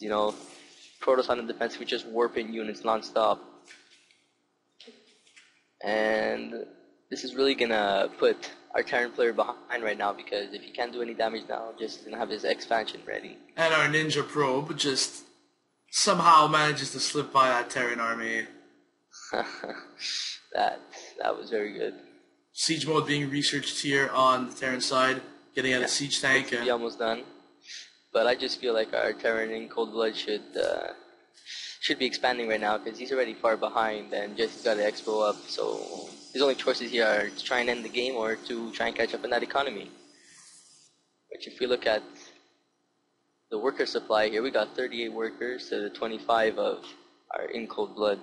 You know, Protoss on the defense, we just warping units non-stop. And this is really gonna put our Terran player behind right now, because if he can't do any damage now, just gonna have his expansion ready. And our Ninja Probe just somehow manages to slip by that Terran army. that was very good. Siege mode being researched here on the Terran side, getting out a siege tank. Be almost done. But I just feel like our Terran InColdBlood should be expanding right now, because he's already far behind and Jesse's got the expo up. So his only choices here are to try and end the game or to try and catch up in that economy. Which, if we look at the worker supply here, we got 38 workers to the 25 of our InColdBlood.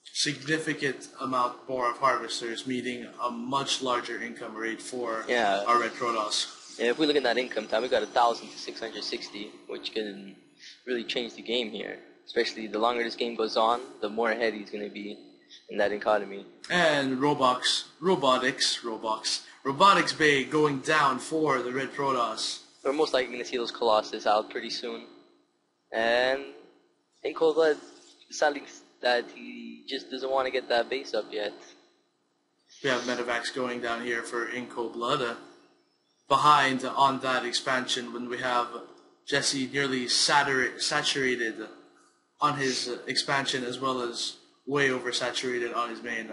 Significant amount more of harvesters, meaning a much larger income rate for our Red Protoss. Yeah, if we look at that income time, we got 1,000 to 660, which can really change the game here. Especially the longer this game goes on, the more ahead he's going to be in that economy. And Robotics Bay going down for the Red Protoss. We're most likely going to see those Colossus out pretty soon. And InColdBlood deciding that he just doesn't want to get that base up yet. We have medevacs going down here for InColdBlood. Behind on that expansion, when we have Jesse nearly saturated on his expansion, as well as way oversaturated on his main.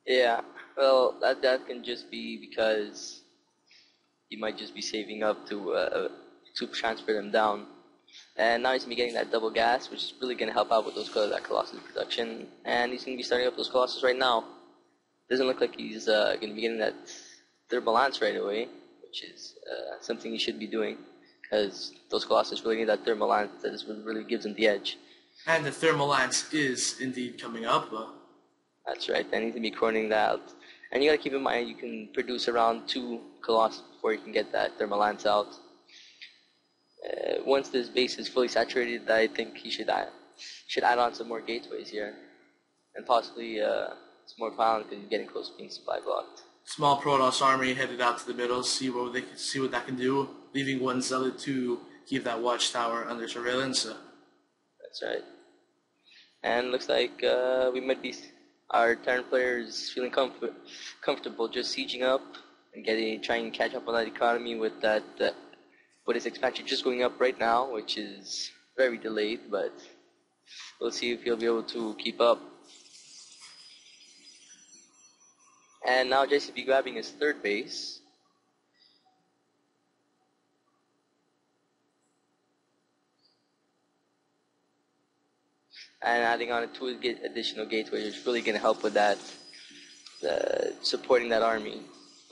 Yeah, well, that can just be because he might just be saving up to transfer them down. And now he's going to be getting that double gas, which is really going to help out with that Colossus production. And he's going to be starting up those Colossus right now. Doesn't look like he's going to be getting that thermal lance right away, which is something he should be doing, because those Colossus really need that thermal lance. That is what really gives them the edge. And the thermal lance is indeed coming up. That's right. Then he's going to be coroning that out. And you got to keep in mind, you can produce around 2 Colossus before you can get that thermal lance out. Once this base is fully saturated, I think he should add on some more gateways here, and possibly some more pylons, because he's getting close to being supply blocked. Small Protoss army headed out to the middle, see what that can do, leaving one zealot to keep that watchtower under surveillance. That's right. And looks like our Terran player is feeling comfortable just sieging up and trying to catch up on that economy with that. With his expansion just going up right now, which is very delayed, but we'll see if he'll be able to keep up. And now Jesse will be grabbing his third base. And adding on 2 additional gateways, which is really going to help with that, supporting that army.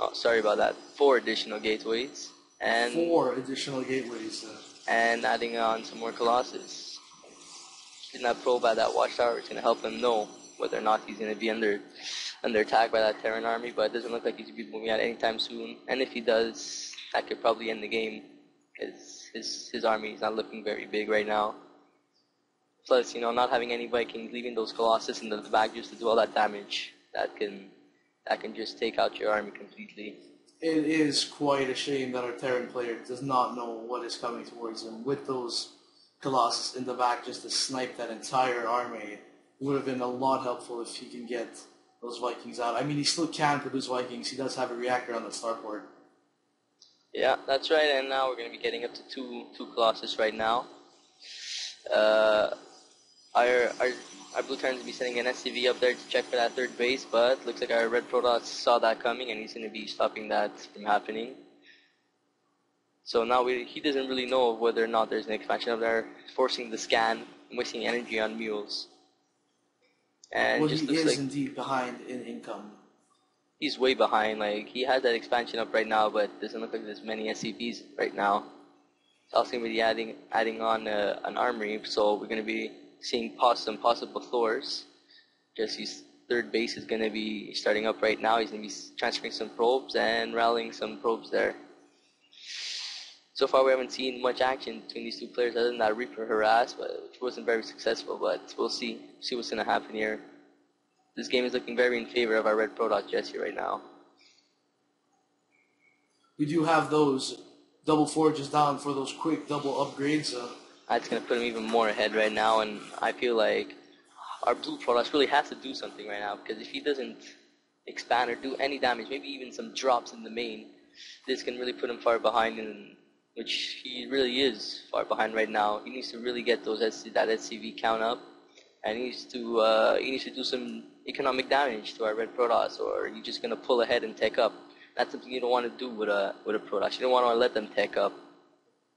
Oh, sorry about that. 4 additional gateways. And 4 additional gateways. And adding on some more Colossus. Getting that probe at that watchtower is going to help him know whether or not he's going to be under attack by that Terran army, but it doesn't look like he's going to be moving out anytime soon. And if he does, that could probably end the game, because his army is not looking very big right now. Plus, not having any Vikings, leaving those Colossus in the back just to do all that damage, that can just take out your army completely. It is quite a shame that our Terran player does not know what is coming towards him. With those Colossus in the back just to snipe that entire army, it would have been a lot helpful if he can get those Vikings out. I mean, he still can produce Vikings. He does have a reactor on that starport. Yeah, that's right. And now we're going to be getting up to two Colossus right now. Our Blue Terrans will be sending an SCV up there to check for that third base, but looks like our Red Protoss saw that coming, and he's going to be stopping that from happening. So now he doesn't really know whether or not there's an expansion up there, forcing the scan, wasting energy on mules. And well, just he looks is like indeed behind in income. He's way behind. Like, he has that expansion up right now, but doesn't look like there's many SCVs right now. So also going to be adding on an armory, so we're going to be seeing some possible Thors. Jesse's third base is going to be starting up right now. He's going to be transferring some probes and rallying some probes there. So far we haven't seen much action between these two players other than that Reaper harass, which wasn't very successful, but we'll see what's going to happen here. This game is looking very in favor of our Red Protoss Jesse right now. We do have those double forges down for those quick double upgrades. That's going to put him even more ahead right now, and I feel like our blue Protoss really has to do something right now, because if he doesn't expand or do any damage, maybe even some drops in the main, this can really put him far behind, and which he really is far behind right now. He needs to really get that SCV count up, and he needs to do some economic damage to our red Protoss, or you're just going to pull ahead and tech up. That's something you don't want to do with a Protoss. You don't want to let them tech up,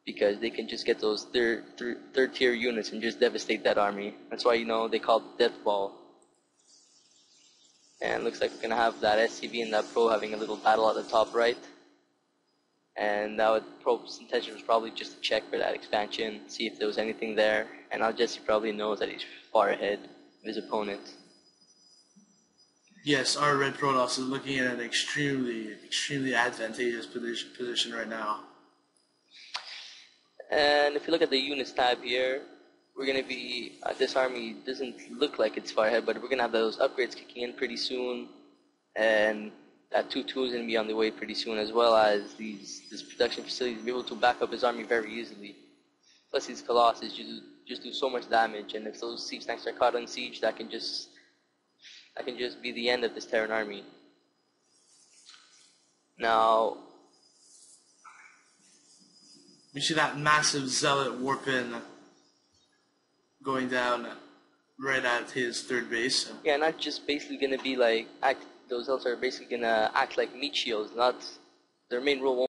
because they can just get those third tier units and just devastate that army. That's why, they call it Death Ball. And it looks like we're going to have that SCV and that Pro having a little battle at the top right. And Pro's intention was probably just to check for that expansion, see if there was anything there. And now Jesse probably knows that he's far ahead of his opponent. Yes, our red Protoss is looking at an extremely advantageous position right now. And if you look at the units tab here, we're going to be, this army doesn't look like it's far ahead, but we're going to have those upgrades kicking in pretty soon. And that 2-2 is going to be on the way pretty soon, as well as this production facility to be able to back up his army very easily. Plus these Colossus just do so much damage, and if those siege tanks are caught on siege, that can just be the end of this Terran army. Now, we see that massive Zealot warpin going down right at his third base. Yeah, not just basically going to be those Zealots are basically going to act like meat shields, not their main role won't